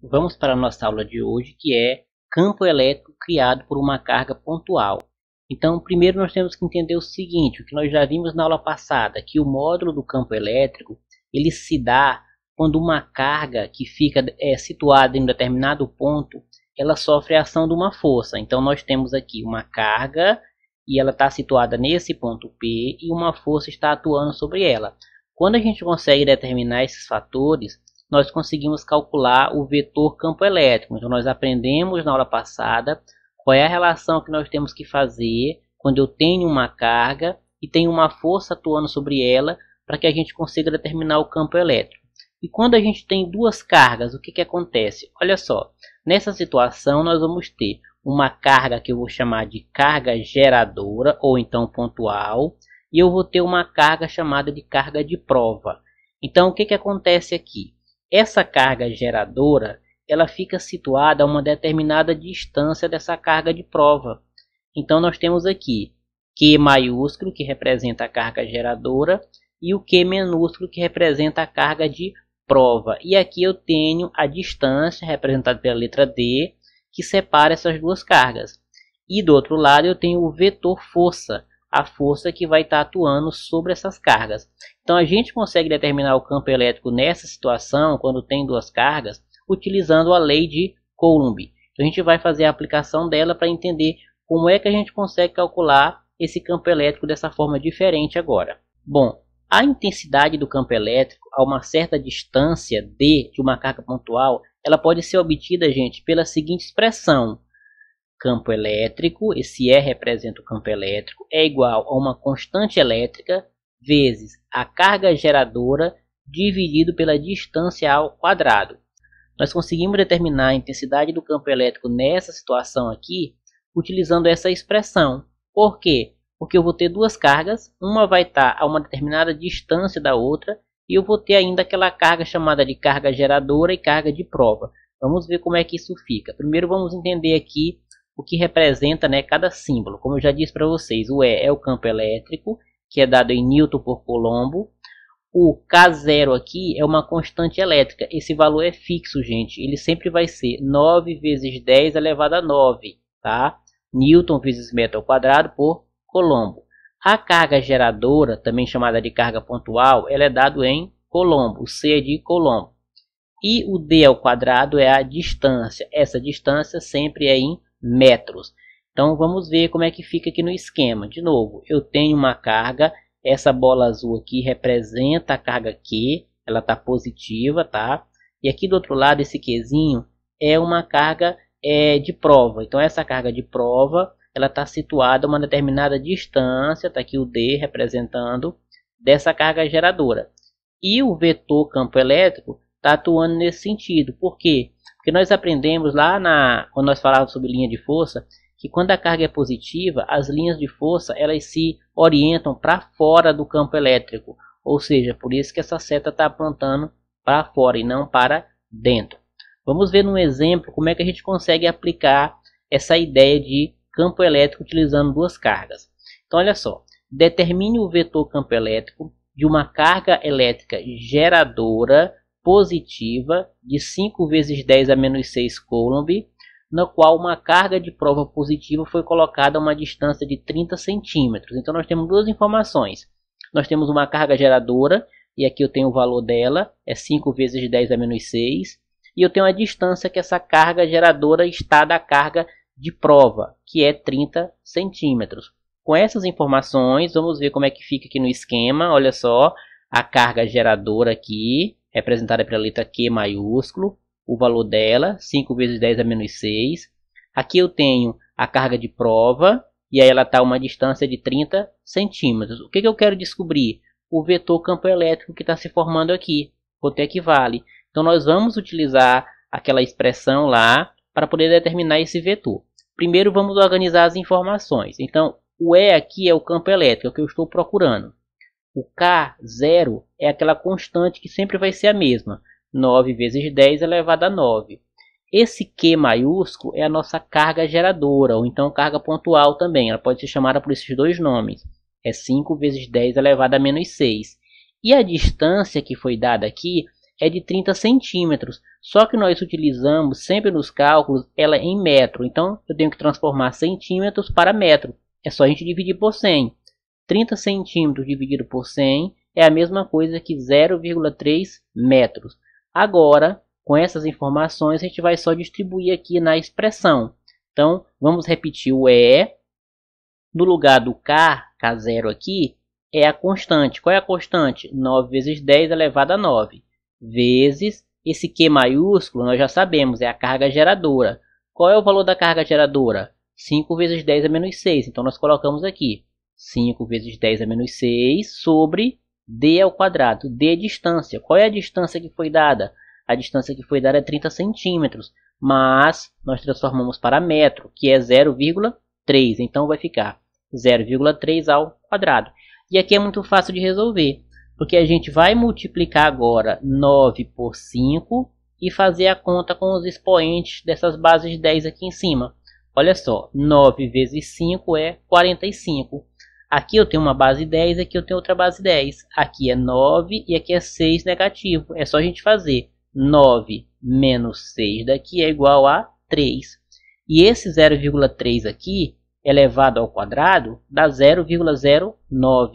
Vamos para a nossa aula de hoje, que é campo elétrico criado por uma carga pontual. Então, primeiro nós temos que entender o seguinte, o que nós já vimos na aula passada, que o módulo do campo elétrico, ele se dá quando uma carga que fica situada em um determinado ponto, ela sofre a ação de uma força. Então, nós temos aqui uma carga e ela está situada nesse ponto P e uma força está atuando sobre ela. Quando a gente consegue determinar esses fatores, nós conseguimos calcular o vetor campo elétrico. Então, nós aprendemos na aula passada qual é a relação que nós temos que fazer quando eu tenho uma carga e tenho uma força atuando sobre ela para que a gente consiga determinar o campo elétrico. E quando a gente tem duas cargas, o que acontece? Olha só, nessa situação nós vamos ter uma carga que eu vou chamar de carga geradora ou então pontual, e eu vou ter uma carga chamada de carga de prova. Então, o que acontece aqui? Essa carga geradora, ela fica situada a uma determinada distância dessa carga de prova. Então, nós temos aqui Q maiúsculo, que representa a carga geradora, e o Q minúsculo, que representa a carga de prova. E aqui eu tenho a distância, representada pela letra D, que separa essas duas cargas. E do outro lado eu tenho o vetor força, a força que vai estar atuando sobre essas cargas. Então a gente consegue determinar o campo elétrico nessa situação, quando tem duas cargas, utilizando a lei de Coulomb. Então a gente vai fazer a aplicação dela para entender como é que a gente consegue calcular esse campo elétrico dessa forma diferente agora. Bom, a intensidade do campo elétrico a uma certa distância D de uma carga pontual, ela pode ser obtida, gente, pela seguinte expressão. Campo elétrico, esse E representa o campo elétrico, é igual a uma constante elétrica vezes a carga geradora dividido pela distância ao quadrado. Nós conseguimos determinar a intensidade do campo elétrico nessa situação aqui, utilizando essa expressão. Por quê? Porque eu vou ter duas cargas, uma vai estar a uma determinada distância da outra, e eu vou ter ainda aquela carga chamada de carga geradora e carga de prova. Vamos ver como é que isso fica. Primeiro vamos entender aqui o que representa, né, cada símbolo. Como eu já disse para vocês, o E é o campo elétrico, que é dado em Newton por Coulomb. O K0 aqui é uma constante elétrica. Esse valor é fixo, gente. Ele sempre vai ser 9 vezes 10 elevado a 9, tá? Newton vezes metro ao quadrado por Coulomb. A carga geradora, também chamada de carga pontual, ela é dado em Coulomb. O C é de Coulomb. E o D ao quadrado é a distância. Essa distância sempre é em metros. Então vamos ver como é que fica aqui no esquema. De novo, eu tenho uma carga, essa bola azul aqui representa a carga Q, ela está positiva, tá? E aqui do outro lado, esse Qzinho é uma carga de prova. Então essa carga de prova, ela está situada a uma determinada distância, está aqui o D representando, dessa carga geradora. E o vetor campo elétrico está atuando nesse sentido. Por quê? Porque nós aprendemos lá quando nós falávamos sobre linha de força, que quando a carga é positiva, as linhas de força elas se orientam para fora do campo elétrico. Ou seja, por isso que essa seta está apontando para fora e não para dentro. Vamos ver num exemplo como é que a gente consegue aplicar essa ideia de campo elétrico utilizando duas cargas. Então olha só, determine o vetor campo elétrico de uma carga elétrica geradora positiva de 5 vezes 10 a menos 6 Coulomb, na qual uma carga de prova positiva foi colocada a uma distância de 30 centímetros. Então nós temos duas informações. Nós temos uma carga geradora, e aqui eu tenho o valor dela, é 5 vezes 10 a menos 6, e eu tenho a distância que essa carga geradora está da carga de prova, que é 30 centímetros. Com essas informações, vamos ver como é que fica aqui no esquema. Olha só, a carga geradora aqui, representada pela letra Q maiúsculo, o valor dela, 5 vezes 10 a menos 6. Aqui eu tenho a carga de prova, e aí ela está a uma distância de 30 centímetros. O que eu quero descobrir? O vetor campo elétrico que está se formando aqui, quanto é que vale. Então nós vamos utilizar aquela expressão lá para poder determinar esse vetor. Primeiro vamos organizar as informações. Então o E aqui é o campo elétrico, é o que eu estou procurando. O K0 é aquela constante que sempre vai ser a mesma, 9 vezes 10 elevado a 9. Esse Q maiúsculo é a nossa carga geradora, ou então carga pontual também. Ela pode ser chamada por esses dois nomes. É 5 vezes 10 elevado a menos 6. E a distância que foi dada aqui é de 30 centímetros. Só que nós utilizamos sempre nos cálculos ela em metro. Então eu tenho que transformar centímetros para metro. É só a gente dividir por 100. 30 centímetros dividido por 100 é a mesma coisa que 0,3 metros. Agora, com essas informações, a gente vai só distribuir aqui na expressão. Então, vamos repetir o E. No lugar do K, K0 aqui, é a constante. Qual é a constante? 9 vezes 10 elevado a 9. Vezes esse Q maiúsculo, nós já sabemos, é a carga geradora. Qual é o valor da carga geradora? 5 vezes 10 a menos 6. Então, nós colocamos aqui 5 vezes 10 a menos 6 sobre D ao quadrado. D é distância. Qual é a distância que foi dada? A distância que foi dada é 30 centímetros. Mas nós transformamos para metro, que é 0,3. Então vai ficar 0,3 ao quadrado. E aqui é muito fácil de resolver, porque a gente vai multiplicar agora 9 por 5 e fazer a conta com os expoentes dessas bases 10 aqui em cima. Olha só, 9 vezes 5 é 45. Aqui eu tenho uma base 10, aqui eu tenho outra base 10. Aqui é 9 e aqui é 6 negativo. É só a gente fazer 9 menos 6 daqui é igual a 3. E esse 0,3 aqui, elevado ao quadrado, dá 0,09.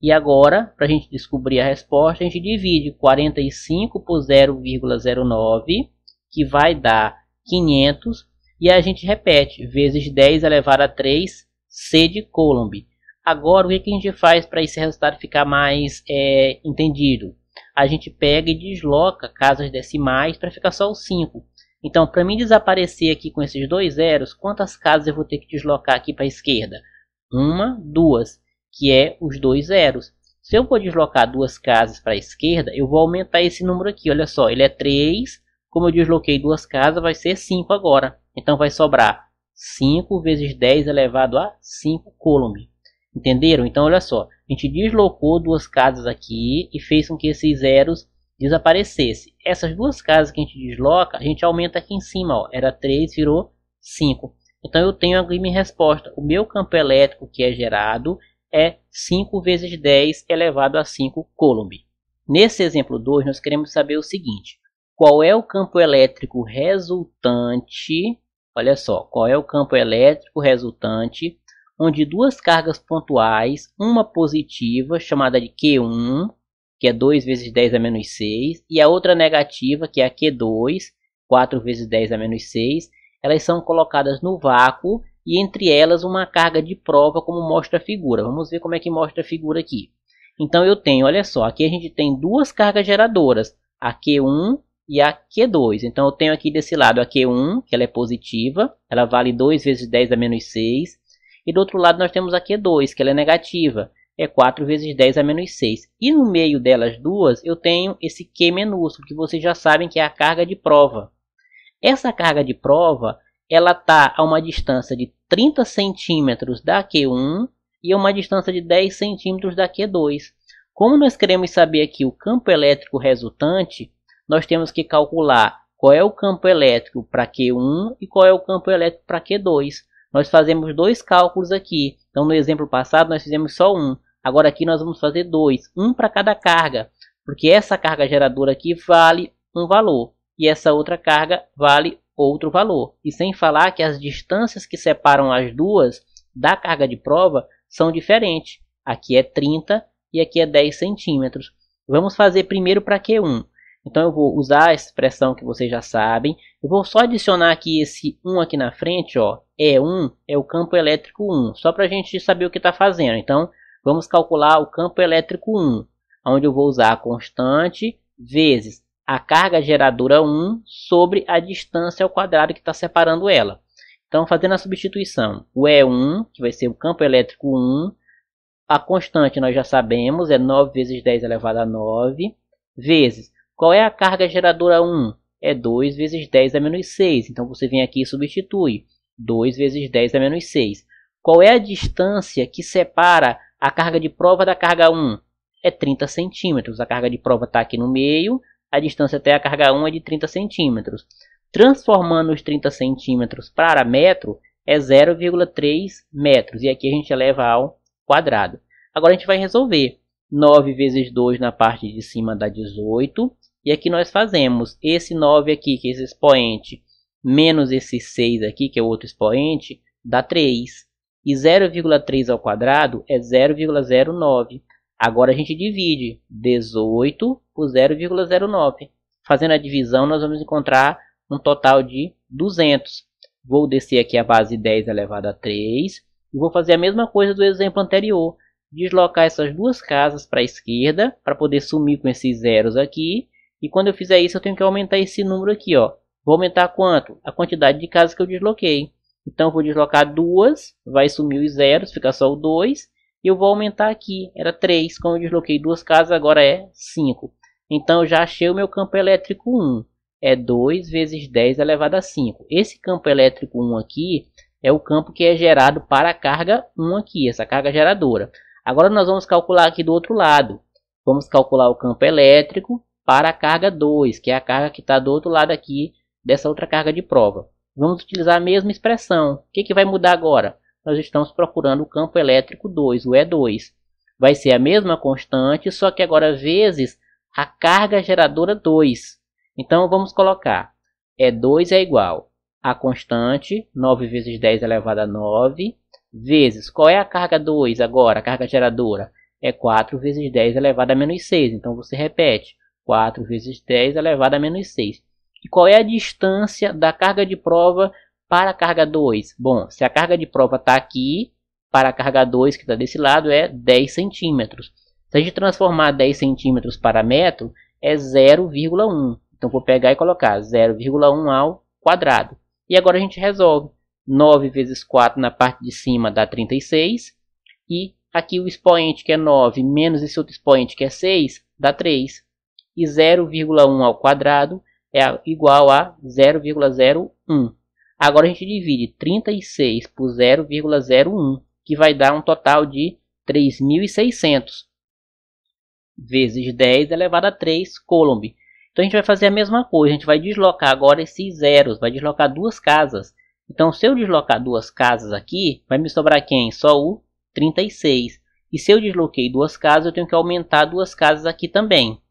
E agora, para a gente descobrir a resposta, a gente divide 45 por 0,09, que vai dar 500. E a gente repete, vezes 10 elevado a 3, C de Coulomb. Agora, o que a gente faz para esse resultado ficar mais entendido? A gente pega e desloca casas decimais para ficar só o 5. Então, para mim desaparecer aqui com esses dois zeros, quantas casas eu vou ter que deslocar aqui para a esquerda? Uma, duas, que é os dois zeros. Se eu for deslocar duas casas para a esquerda, eu vou aumentar esse número aqui. Olha só, ele é 3. Como eu desloquei duas casas, vai ser 5 agora. Então, vai sobrar 5 vezes 10 elevado a 5 Coulomb. Entenderam? Então, olha só. A gente deslocou duas casas aqui e fez com que esses zeros desaparecessem. Essas duas casas que a gente desloca, a gente aumenta aqui em cima. Ó. Era 3, virou 5. Então, eu tenho aqui minha resposta. O meu campo elétrico que é gerado é 5 vezes 10 elevado a 5 Coulomb. Nesse exemplo 2, nós queremos saber o seguinte. Qual é o campo elétrico resultante? Olha só. Qual é o campo elétrico resultante onde duas cargas pontuais, uma positiva, chamada de Q1, que é 2 vezes 10 a menos 6, e a outra negativa, que é a Q2, 4 vezes 10 a menos 6, elas são colocadas no vácuo e entre elas uma carga de prova, como mostra a figura. Vamos ver como é que mostra a figura aqui. Então eu tenho, olha só, aqui a gente tem duas cargas geradoras, a Q1 e a Q2. Então eu tenho aqui desse lado a Q1, que ela é positiva, ela vale 2 vezes 10 a menos 6. E do outro lado nós temos a Q2, que ela é negativa, é 4 vezes 10 a menos 6. E no meio delas duas eu tenho esse Q minúsculo, que vocês já sabem que é a carga de prova. Essa carga de prova, ela está a uma distância de 30 centímetros da Q1 e a uma distância de 10 centímetros da Q2. Como nós queremos saber aqui o campo elétrico resultante, nós temos que calcular qual é o campo elétrico para Q1 e qual é o campo elétrico para Q2. Nós fazemos dois cálculos aqui. Então, no exemplo passado, nós fizemos só um. Agora, aqui nós vamos fazer dois. Um para cada carga. Porque essa carga geradora aqui vale um valor. E essa outra carga vale outro valor. E sem falar que as distâncias que separam as duas da carga de prova são diferentes. Aqui é 30 e aqui é 10 centímetros. Vamos fazer primeiro para Q1. Então eu vou usar a expressão que vocês já sabem. Eu vou só adicionar aqui esse 1 aqui na frente, ó. E1 é o campo elétrico 1, só para a gente saber o que está fazendo. Então vamos calcular o campo elétrico 1, onde eu vou usar a constante vezes a carga geradora 1 sobre a distância ao quadrado que está separando ela. Então, fazendo a substituição, o E1, que vai ser o campo elétrico 1, a constante nós já sabemos, é 9 vezes 10 elevado a 9, vezes, qual é a carga geradora 1? É 2 vezes 10 a menos 6. Então, você vem aqui e substitui. 2 vezes 10 a menos 6. Qual é a distância que separa a carga de prova da carga 1? É 30 centímetros. A carga de prova está aqui no meio. A distância até a carga 1 é de 30 centímetros. Transformando os 30 centímetros para metro, é 0,3 metros. E aqui a gente eleva ao quadrado. Agora a gente vai resolver. 9 vezes 2 na parte de cima dá 18. E aqui nós fazemos esse 9 aqui, que é esse expoente, menos esse 6 aqui, que é o outro expoente, dá 3. E 0,3 ao quadrado é 0,09. Agora a gente divide 18 por 0,09. Fazendo a divisão, nós vamos encontrar um total de 200. Vou descer aqui a base 10 elevado a 3. E vou fazer a mesma coisa do exemplo anterior. Deslocar essas duas casas para a esquerda, para poder sumir com esses zeros aqui. E quando eu fizer isso, eu tenho que aumentar esse número aqui, ó. Vou aumentar quanto? A quantidade de casas que eu desloquei. Então, eu vou deslocar 2, vai sumir os zeros, fica só o 2. E eu vou aumentar aqui, era 3. Como eu desloquei duas casas, agora é 5. Então, eu já achei o meu campo elétrico 1. É 2 vezes 10 elevado a 5. Esse campo elétrico 1 aqui é o campo que é gerado para a carga 1 aqui, essa carga geradora. Agora, nós vamos calcular aqui do outro lado. Vamos calcular o campo elétrico para a carga 2, que é a carga que está do outro lado aqui dessa outra carga de prova. Vamos utilizar a mesma expressão. O que vai mudar agora? Nós estamos procurando o campo elétrico 2, o E2. Vai ser a mesma constante, só que agora vezes a carga geradora 2. Então vamos colocar E2 é igual a constante, 9 vezes 10 elevado a 9, vezes, qual é a carga 2 agora, a carga geradora? É 4 vezes 10 elevado a menos 6. Então você repete, 4 vezes 10 elevado a menos 6. E qual é a distância da carga de prova para a carga 2? Bom, se a carga de prova está aqui, para a carga 2 que está desse lado é 10 centímetros. Se a gente transformar 10 centímetros para metro, é 0,1. Então vou pegar e colocar 0,1 ao quadrado. E agora a gente resolve. 9 vezes 4 na parte de cima dá 36. E aqui o expoente que é 9 menos esse outro expoente que é 6 dá 3. E 0,1 ao quadrado é igual a 0,01. Agora a gente divide 36 por 0,01, que vai dar um total de 3.600 vezes 10 elevado a 3 coulomb. Então a gente vai fazer a mesma coisa, a gente vai deslocar agora esses zeros, vai deslocar duas casas. Então se eu deslocar duas casas aqui, vai me sobrar quem? Só o 36. E se eu desloquei duas casas, eu tenho que aumentar duas casas aqui também.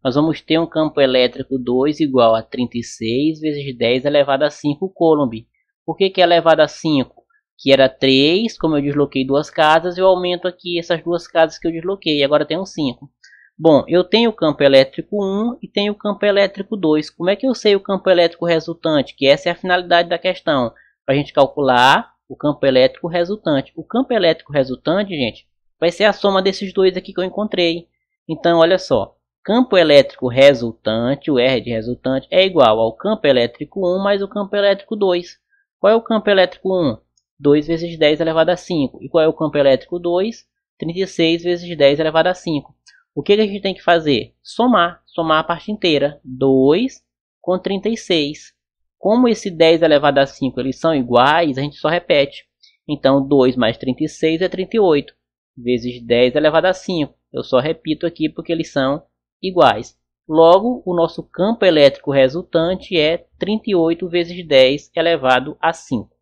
Nós vamos ter um campo elétrico 2 igual a 36 vezes 10 elevado a 5 coulomb. Por que é elevado a 5? Que era 3, como eu desloquei duas casas, eu aumento aqui essas duas casas que eu desloquei, e agora tenho 5. Bom, eu tenho o campo elétrico 1 e tenho o campo elétrico 2. Como é que eu sei o campo elétrico resultante? Que essa é a finalidade da questão, para a gente calcular o campo elétrico resultante. O campo elétrico resultante, gente, vai ser a soma desses dois aqui que eu encontrei. Então, olha só. Campo elétrico resultante, o R de resultante, é igual ao campo elétrico 1 mais o campo elétrico 2. Qual é o campo elétrico 1? 2 vezes 10 elevado a 5. E qual é o campo elétrico 2? 36 vezes 10 elevado a 5. O que a gente tem que fazer? Somar a parte inteira. 2 com 36. Como esse 10 elevado a 5 eles são iguais, a gente só repete. Então 2 mais 36 é 38. Vezes 10 elevado a 5. Eu só repito aqui porque eles são iguais. Logo, o nosso campo elétrico resultante é 38 vezes 10 elevado a 5.